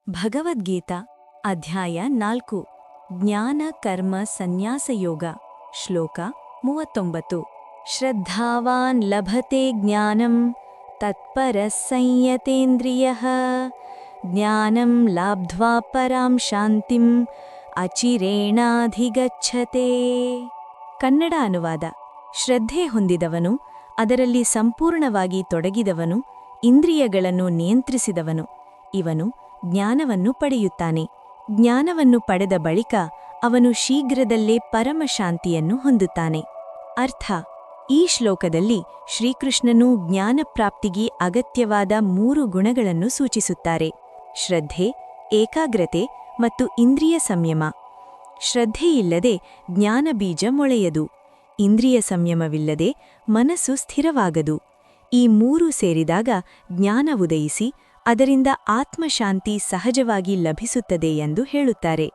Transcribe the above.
ಭಗವದ್ಗೀತಾ ಅಧ್ಯಾಯ 4 ಜ್ಞಾನ ಕರ್ಮ ಸನ್ಯಾಸಯೋಗ ಶ್ಲೋಕ 39 ಶ್ರದ್ಧಾವಾನ್ ಲಭತೆ ಜ್ಞಾನಂ ತತ್ಪರಃ ಸಂಯತೇಂದ್ರಿಯಃ ಜ್ಞಾನಂ ಲಾಬ್ಧ್ವಾ ಪರಾಂ ಶಾಂತಿಂ ಅಚಿರೇಣಾಧಿಗಚ್ಛತೆ. ಕನ್ನಡ ಅನುವಾದ. ಶ್ರದ್ಧೆ ಹೊಂದಿದವನು, ಅದರಲ್ಲಿ ಸಂಪೂರ್ಣವಾಗಿ ತೊಡಗಿದವನು, ಇಂದ್ರಿಯಗಳನ್ನು ನಿಯಂತ್ರಿಸಿದವನು, ಇವನು ಜ್ಞಾನವನ್ನು ಪಡೆಯುತ್ತಾನೆ. ಜ್ಞಾನವನ್ನು ಪಡೆದ ಬಳಿಕ ಅವನು ಶೀಘ್ರದಲ್ಲೇ ಪರಮಶಾಂತಿಯನ್ನು ಹೊಂದುತ್ತಾನೆ. ಅರ್ಥ: ಈ ಶ್ಲೋಕದಲ್ಲಿ ಶ್ರೀಕೃಷ್ಣನು ಜ್ಞಾನಪ್ರಾಪ್ತಿಗೆ ಅಗತ್ಯವಾದ 3 ಗುಣಗಳನ್ನು ಸೂಚಿಸುತ್ತಾರೆ: ಶ್ರದ್ಧೆ, ಏಕಾಗ್ರತೆ ಮತ್ತು ಇಂದ್ರಿಯ ಸಂಯಮ. ಶ್ರದ್ಧೆಯಿಲ್ಲದೆ ಜ್ಞಾನಬೀಜ ಮೊಳೆಯದು. ಇಂದ್ರಿಯ ಸಂಯಮವಿಲ್ಲದೆ ಮನಸ್ಸು ಸ್ಥಿರವಾಗದು. ಈ 3 ಸೇರಿದಾಗ ಜ್ಞಾನ ಉದಯಿಸಿ ಅದರಿಂದ ಆತ್ಮಶಾಂತಿ ಸಹಜವಾಗಿ ಲಭಿಸುತ್ತದೆ ಎಂದು ಹೇಳುತ್ತಾರೆ.